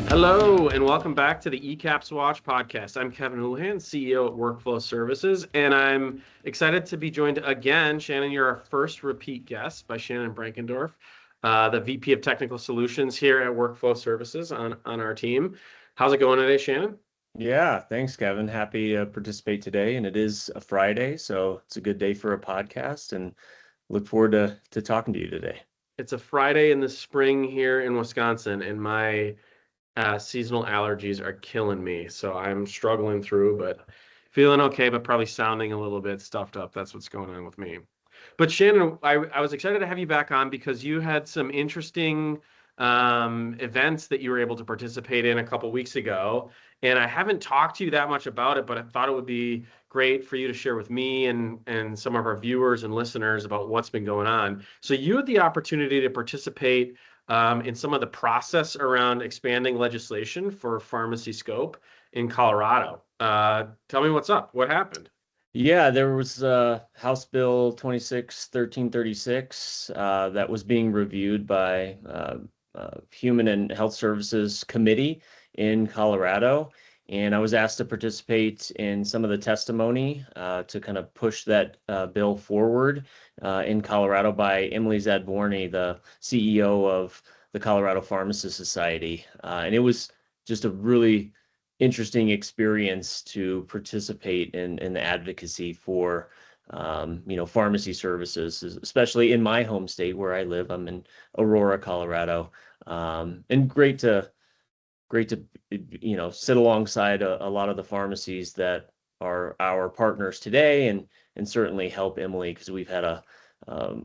Hello, and welcome back to the ECAPS Watch podcast. I'm Kevin Houlihan, CEO at Workflow Services, and I'm excited to be joined again. Shannon, you're our first repeat guest by Shannon Brenkendorff, the VP of Technical Solutions here at Workflow Services on our team. How's it going today, Shannon? Yeah, thanks, Kevin. Happy to participate today. And it is a Friday, so it's a good day for a podcast and look forward to talking to you today. It's a Friday in the spring here in Wisconsin, and my seasonal allergies are killing me. So I'm struggling through, but feeling okay, but probably sounding a little bit stuffed up. That's what's going on with me. But Shannon, I was excited to have you back on because you had some interesting events that you were able to participate in a couple weeks ago. And I haven't talked to you that much about it, but I thought it would be great for you to share with me and some of our viewers and listeners about what's been going on. So you had the opportunity to participate in some of the process around expanding legislation for pharmacy scope in Colorado. Tell me what's up. What happened? Yeah, there was House Bill 1336 that was being reviewed by Human and Health Services Committee in Colorado. And I was asked to participate in some of the testimony to kind of push that bill forward in Colorado by Emily Zadvorny, the CEO of the Colorado Pharmacist Society. And it was just a really interesting experience to participate in the advocacy for pharmacy services, especially in my home state where I live. I'm in Aurora, Colorado, and great to sit alongside a lot of the pharmacies that are our partners today, and certainly help Emily because we've had a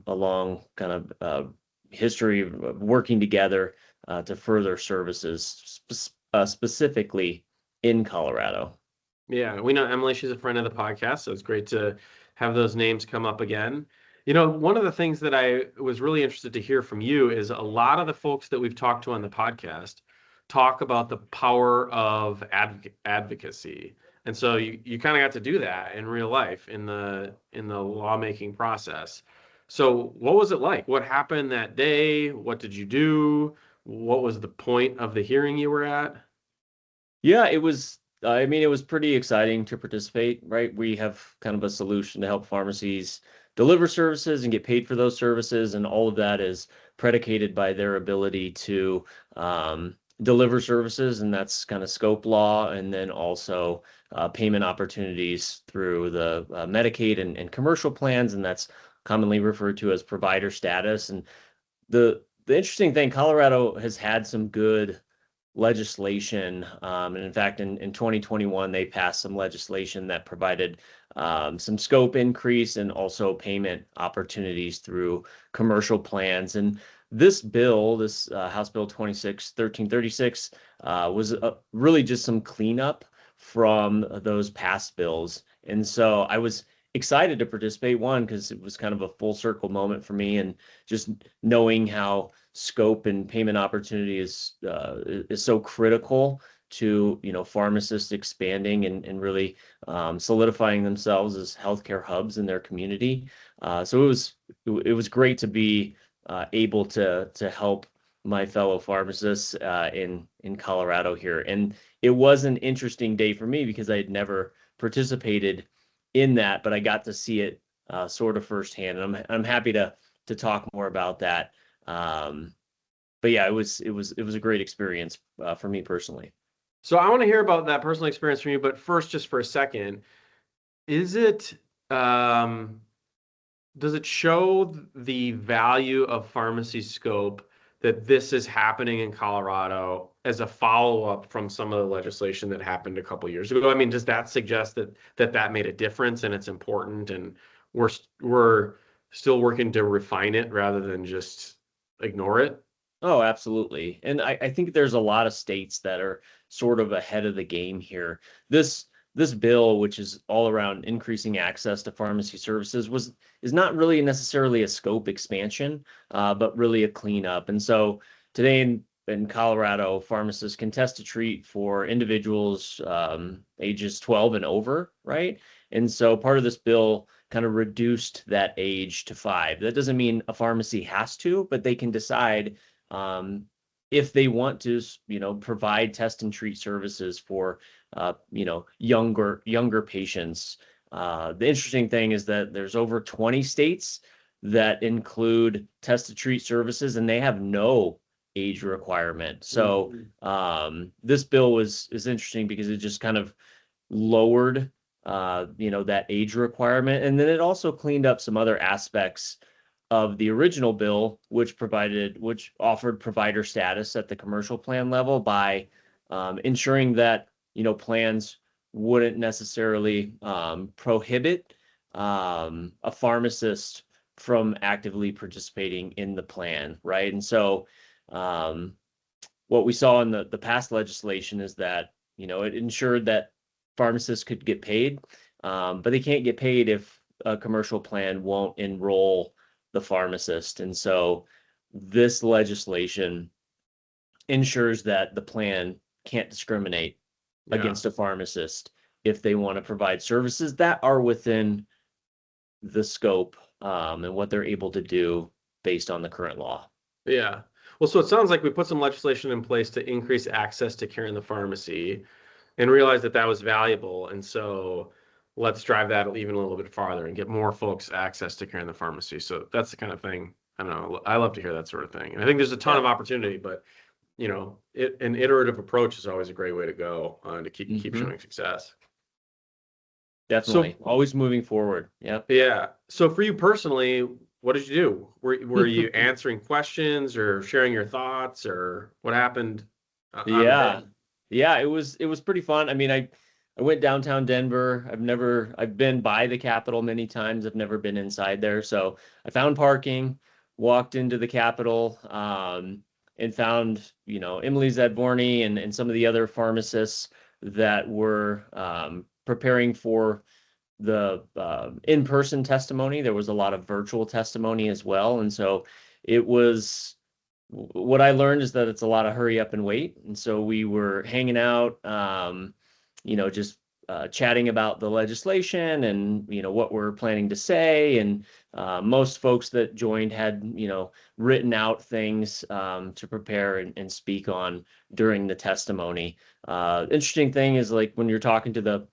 long kind of history of working together to further services specifically in Colorado. Yeah, we know Emily. She's a friend of the podcast, so it's great to have those names come up again. You know, one of the things that I was really interested to hear from you is a lot of the folks that we've talked to on the podcast talk about the power of advocacy. And so you kind of got to do that in real life in the lawmaking process. So what was it like? What happened that day? What did you do? What was the point of the hearing you were at? Yeah, it was. I mean, it was pretty exciting to participate, right? We have kind of a solution to help pharmacies deliver services and get paid for those services, and all of that is predicated by their ability to deliver services, and that's kind of scope law, and then also payment opportunities through the Medicaid and commercial plans, and that's commonly referred to as provider status. And the interesting thing, Colorado has had some good legislation. And in fact, in 2021, they passed some legislation that provided some scope increase and also payment opportunities through commercial plans. And this bill, this House Bill 1336, was really just some cleanup from those past bills. And so I was excited to participate, one, because it was kind of a full circle moment for me, and just knowing how scope and payment opportunity is so critical to pharmacists expanding and really solidifying themselves as healthcare hubs in their community. So it was great to be able to help my fellow pharmacists in Colorado here. And it was an interesting day for me because I had never participated in that, but I got to see it sort of firsthand. And I'm happy to talk more about that. But yeah, it was a great experience for me personally. So I want to hear about that personal experience from you, but first, just for a second, is it does it show the value of pharmacy scope that this is happening in Colorado as a follow-up from some of the legislation that happened a couple years ago? I mean, does that suggest that made a difference and it's important, and we're still working to refine it rather than just ignore it? Oh, absolutely. And I think there's a lot of states that are sort of ahead of the game here. This bill, which is all around increasing access to pharmacy services, is not really necessarily a scope expansion, but really a cleanup. And so today in Colorado, pharmacists can test to treat for individuals ages 12 and over, right? And so part of this bill kind of reduced that age to 5. That doesn't mean a pharmacy has to, but they can decide if they want to, provide test and treat services for, younger patients. The interesting thing is that there's over 20 states that include test to treat services, and they have no age requirement. So this bill is interesting because it just kind of lowered that age requirement, and then it also cleaned up some other aspects of the original bill, which offered provider status at the commercial plan level by ensuring that plans wouldn't necessarily prohibit a pharmacist from actively participating in the plan, right? And so what we saw in the past legislation is that it ensured that pharmacists could get paid, but they can't get paid if a commercial plan won't enroll the pharmacist. And so this legislation ensures that the plan can't discriminate against a pharmacist if they want to provide services that are within the scope and what they're able to do based on the current law. Yeah. Well, so it sounds like we put some legislation in place to increase access to care in the pharmacy and realized that was valuable. And so let's drive that even a little bit farther and get more folks access to care in the pharmacy. So that's the kind of thing, I don't know, I love to hear that sort of thing. And I think there's a ton of opportunity, but an iterative approach is always a great way to go to keep showing success. Definitely. So, always moving forward. Yeah. So for you personally, what did you do? Were you answering questions or sharing your thoughts, or what happened? Yeah, it was pretty fun. I mean, I went downtown Denver. I've been by the Capitol many times. I've never been inside there. So I found parking, walked into the Capitol, and found, Emily Zadvorny and some of the other pharmacists that were preparing for the in-person testimony. There was a lot of virtual testimony as well. And so what I learned is that it's a lot of hurry up and wait. And so we were hanging out, just chatting about the legislation and, what we're planning to say. And most folks that joined had, written out things to prepare and speak on during the testimony. Interesting thing is, like, when you're talking to the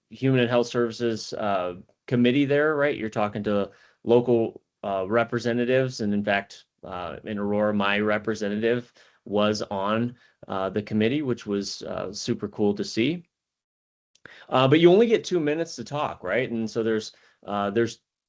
Human and Health Services committee there, right? You're talking to local representatives. And in fact, in Aurora, my representative was on the committee, which was super cool to see. But you only get 2 minutes to talk, right? And so there's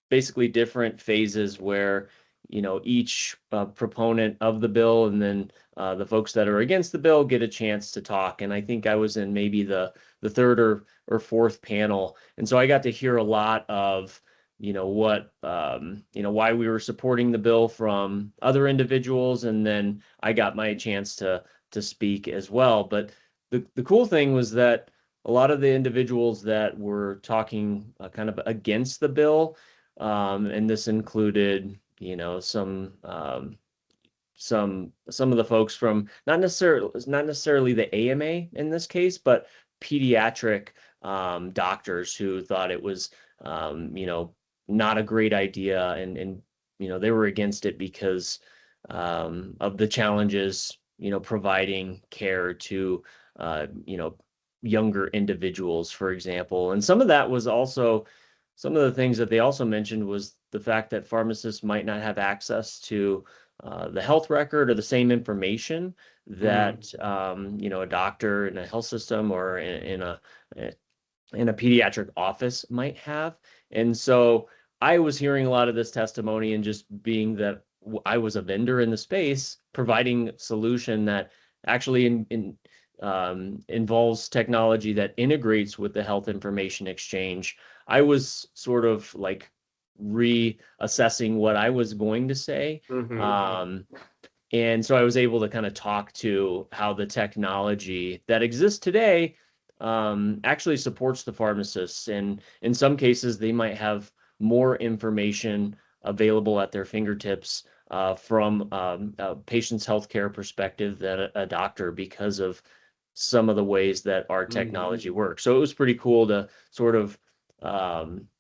basically different phases where, each proponent of the bill and then the folks that are against the bill get a chance to talk. And I think I was in maybe the third or fourth panel. And so I got to hear a lot of, why we were supporting the bill from other individuals. And then I got my chance to speak as well. But the cool thing was that a lot of the individuals that were talking kind of against the bill, and this included, some of the folks from not necessarily the AMA in this case, but pediatric doctors who thought it was, not a great idea, and they were against it because of the challenges, providing care to younger individuals, for example. And some of that was also some of the things that they also mentioned was the fact that pharmacists might not have access to the health record or the same information that a doctor in a health system or in a pediatric office might have. And so I was hearing a lot of this testimony, and just being that I was a vendor in the space, providing a solution that actually involves technology that integrates with the health information exchange. I was sort of like reassessing what I was going to say. And so I was able to kind of talk to how the technology that exists today actually supports the pharmacists. And in some cases, they might have more information available at their fingertips from a patient's healthcare perspective than a doctor, because of some of the ways that our technology works. So it was pretty cool to sort of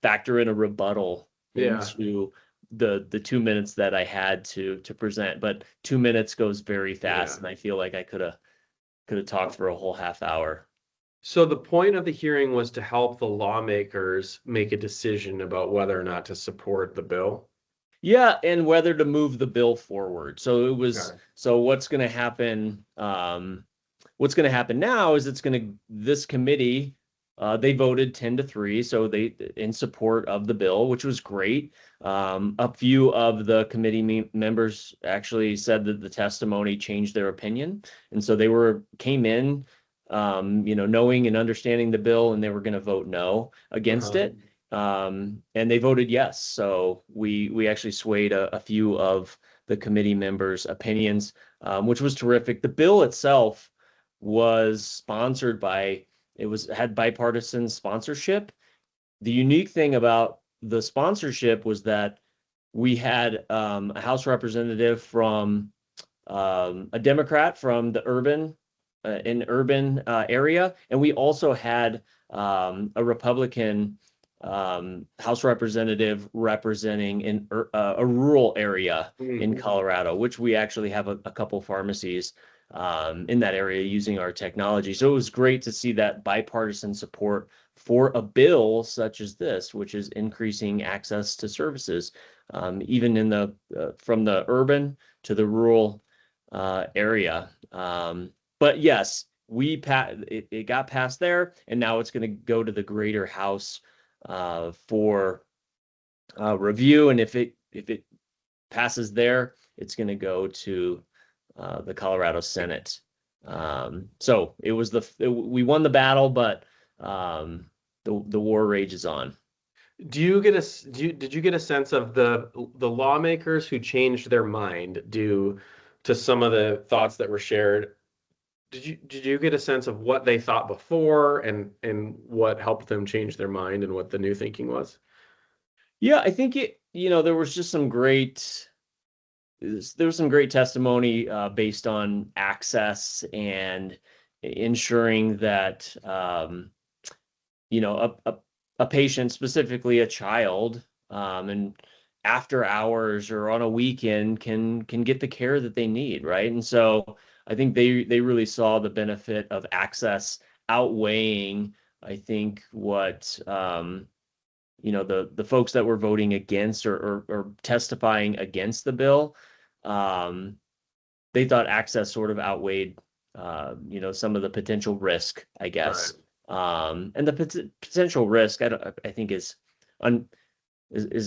factor in a rebuttal into the 2 minutes that I had to present, but 2 minutes goes very fast, Yeah. and I feel like I could have talked for a whole half hour. So the point of the hearing was to help the lawmakers make a decision about whether or not to support the bill. Yeah, and whether to move the bill forward. So it was, Okay. so what's going to happen? What's going to happen now is this committee, they voted 10-3, so they in support of the bill, which was great. A few of the committee members actually said that the testimony changed their opinion, and so they came in, knowing and understanding the bill, and they were going to vote no against Uh-huh. it. And they voted yes. So we actually swayed a few of the committee members' opinions, which was terrific. The bill itself was sponsored by, had bipartisan sponsorship. The unique thing about the sponsorship was that we had a House representative from a Democrat from the urban area, and we also had a Republican House representative representing a rural area in Colorado, which we actually have a couple pharmacies in that area using our technology. So it was great to see that bipartisan support for a bill such as this, which is increasing access to services, even in from the urban to the rural area. But yes, it got passed there, and now it's going to go to the greater House for review. And if it passes there, it's going to go to the Colorado Senate. So it was we won the battle, but the war rages on. Did you get a sense of the lawmakers who changed their mind due to some of the thoughts that were shared? Did you get a sense of what they thought before and what helped them change their mind and what the new thinking was? Yeah, I think there was just there was some great testimony based on access and ensuring that a patient, specifically a child, and after hours or on a weekend can get the care that they need, right? And so I think they really saw the benefit of access outweighing, I think, what the folks that were voting against or testifying against the bill. They thought access sort of outweighed some of the potential risk, I guess. Right. And the potential risk, I think is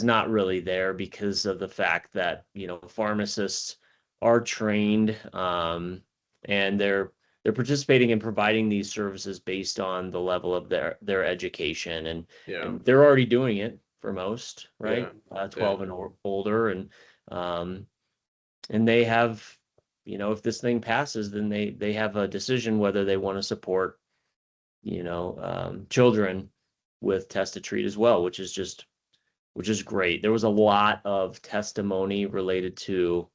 not really there because of the fact that pharmacists are trained, and they're participating in providing these services based on the level of their education, Yeah. and they're already doing it for most, right? Yeah. 12 Yeah. and older, and they have, if this thing passes, then they have a decision whether they want to support children with test to treat as well, which is great. There was a lot of testimony related to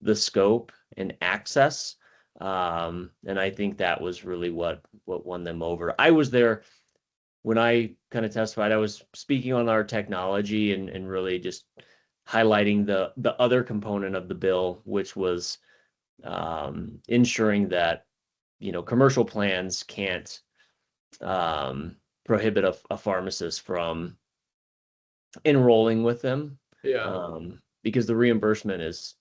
the scope and access. And I think that was really what won them over. I was there when I kind of testified. I was speaking on our technology and really just highlighting the other component of the bill, which was ensuring that commercial plans can't prohibit a pharmacist from enrolling with them, Yeah. because the reimbursement is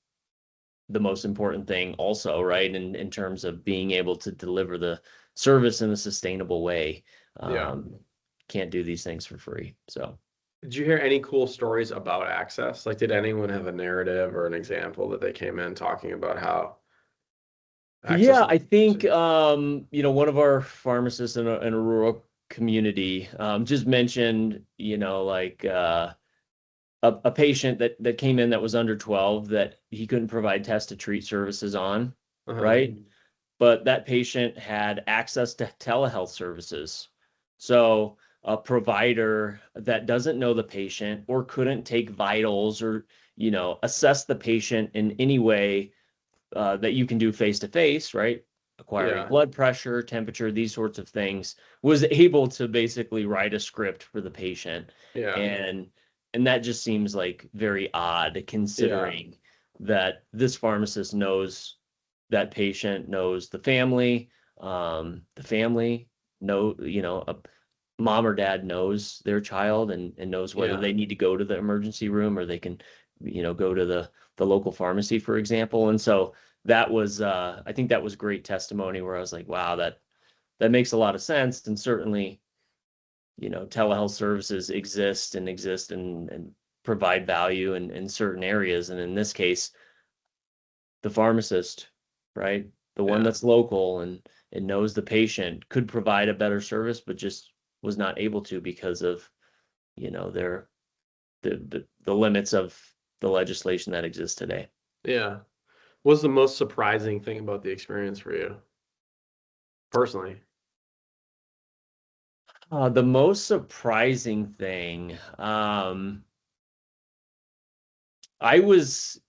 the most important thing also, right? In terms of being able to deliver the service in a sustainable way. Yeah. Can't do these things for free. So Did you hear any cool stories about access? Like, did anyone have a narrative or an example that they came in talking about how access yeah, is? I think one of our pharmacists in a rural community just mentioned, like a patient that came in that was under 12 that he couldn't provide test to treat services on, Uh-huh. right? But that patient had access to telehealth services. So a provider that doesn't know the patient or couldn't take vitals or, assess the patient in any way that you can do face to face, right? Acquiring Yeah. blood pressure, temperature, these sorts of things, was able to basically write a script for the patient Yeah. and And that just seems like very odd considering that this pharmacist knows that patient, knows the family a mom or dad knows their child and knows whether Yeah. they need to go to the emergency room or they can, go to the local pharmacy, for example. And so that was, I think that was great testimony where I was like, wow, that makes a lot of sense. And certainly, telehealth services exist and provide value in certain areas. And in this case, the pharmacist, right? The one Yeah. that's local and knows the patient could provide a better service, but just was not able to because of, their the limits of the legislation that exists today. Yeah. What's the most surprising thing about the experience for you personally? The most surprising thing, I was,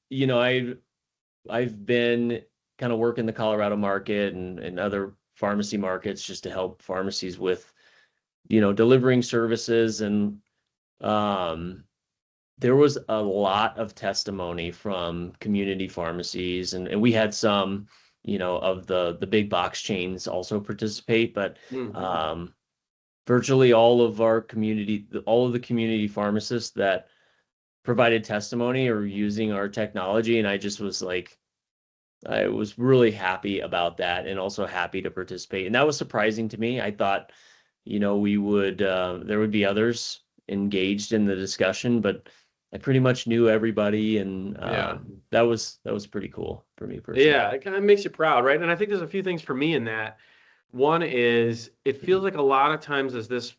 I've been kind of working the Colorado market and other pharmacy markets just to help pharmacies with, delivering services. And um, there was a lot of testimony from community pharmacies, and we had some, of the big box chains also participate, but virtually all of the community pharmacists that provided testimony are using our technology. And I just was like, I was really happy about that and also happy to participate. And that was surprising to me. I thought, we would, there would be others engaged in the discussion, but I pretty much knew everybody. And Yeah. that was pretty cool for me personally. Yeah, it kind of makes you proud, right? And I think there's a few things for me in that. One is it feels like a lot of times as this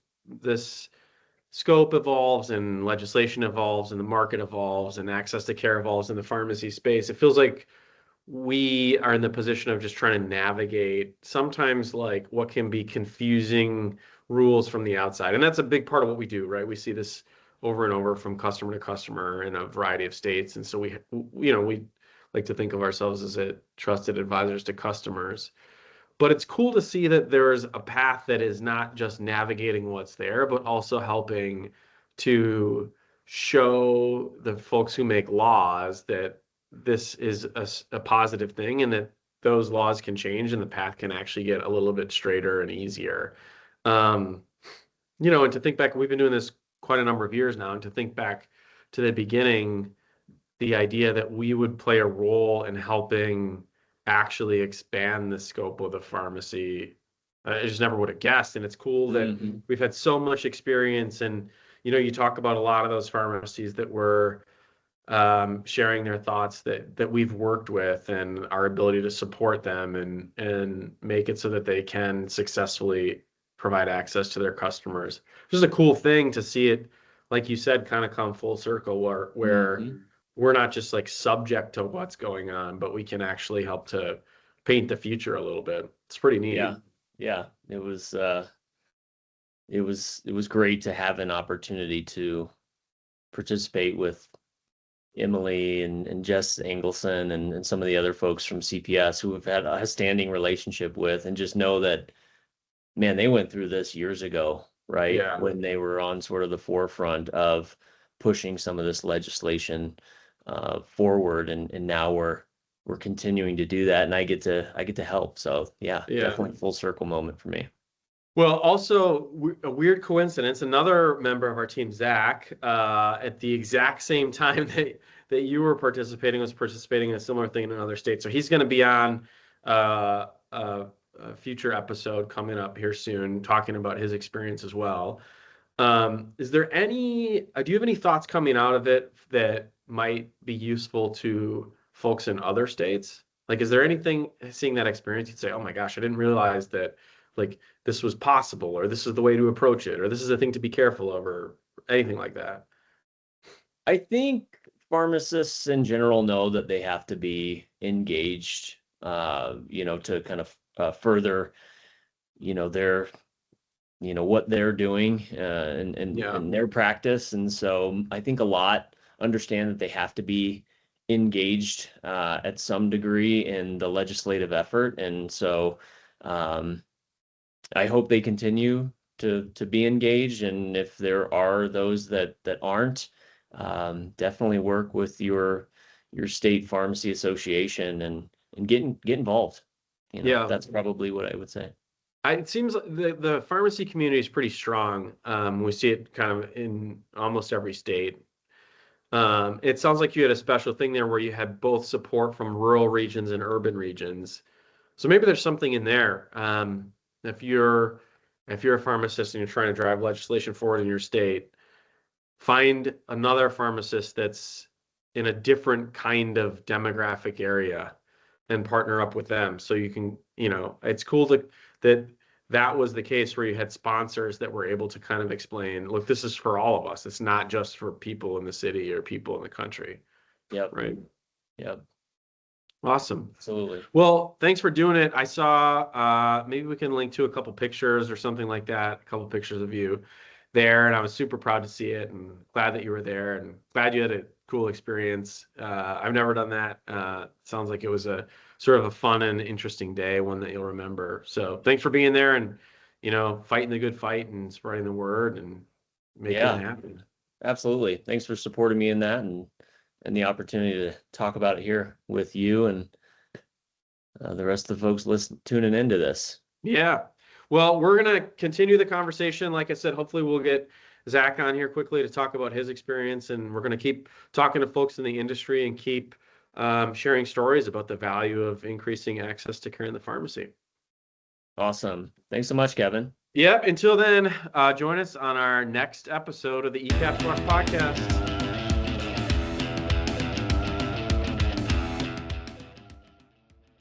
scope evolves and legislation evolves and the market evolves and access to care evolves in the pharmacy space, it feels like we are in the position of just trying to navigate sometimes like what can be confusing rules from the outside. And that's a big part of what we do, right? We see this over and over from customer to customer in a variety of states. And so we like to think of ourselves as a trusted advisors to customers. But it's cool to see that there's a path that is not just navigating what's there, but also helping to show the folks who make laws that this is a positive thing and that those laws can change and the path can actually get a little bit straighter and easier. Um, and to think back, we've been doing this quite a number of years now, and to think back to the beginning, the idea that we would play a role in helping actually expand the scope of the pharmacy. I just never would have guessed. And it's cool that we've had so much experience. And, you talk about a lot of those pharmacies that were sharing their thoughts that we've worked with and our ability to support them and make it so that they can successfully provide access to their customers. It's just a cool thing to see it, like you said, kind of come full circle where we're not just like subject to what's going on, but we can actually help to paint the future a little bit. It's pretty neat. Yeah. It was great to have an opportunity to participate with Emily and Jess Engelson and some of the other folks from CPS who have had a standing relationship with, and just know that, man, they went through this years ago, right? Yeah. When they were on sort of the forefront of pushing some of this legislation forward, and now we're continuing to do that, and I get to help. So yeah, definitely full circle moment for me. Well, also a weird coincidence. Another member of our team, Zach, at the exact same time that you were participating, was participating in a similar thing in another state. So he's going to be on a future episode coming up here soon, talking about his experience as well. Is there do you have any thoughts coming out of it that might be useful to folks in other states? Like, is there anything seeing that experience you'd say, oh my gosh, I didn't realize that like this was possible, or this is the way to approach it, or this is a thing to be careful of, or anything like that? I think pharmacists in general know that they have to be engaged, to kind of further, their, what they're doing and their practice. And so I think a lot understand that they have to be engaged at some degree in the legislative effort. And so I hope they continue to be engaged. And if there are those that aren't, definitely work with your state pharmacy association and get involved. Yeah. That's probably what I would say. It seems like the pharmacy community is pretty strong. We see it kind of in almost every state. It sounds like you had a special thing there where you had both support from rural regions and urban regions. So maybe there's something in there. If you're a pharmacist and you're trying to drive legislation forward in your state, find another pharmacist that's in a different kind of demographic area and partner up with them. So you can, it's cool that was the case where you had sponsors that were able to kind of explain, look, this is for all of us. It's not just for people in the city or people in the country. Yep. Right. Yep. Awesome. Absolutely. Well, thanks for doing it. I saw, maybe we can link to a couple pictures or something like that, a couple pictures of you there. And I was super proud to see it and glad that you were there and glad you had a cool experience. I've never done that. Sounds like it was a sort of a fun and interesting day, one that you'll remember. So thanks for being there and, fighting the good fight and spreading the word and making it happen. Absolutely. Thanks for supporting me in that and the opportunity to talk about it here with you and the rest of the folks tuning into this. Yeah. Well, we're going to continue the conversation. Like I said, hopefully we'll get Zach on here quickly to talk about his experience, and we're going to keep talking to folks in the industry and keep sharing stories about the value of increasing access to care in the pharmacy. Awesome. Thanks so much, Kevin. Yep. Until then, join us on our next episode of the ECAP Talk podcast.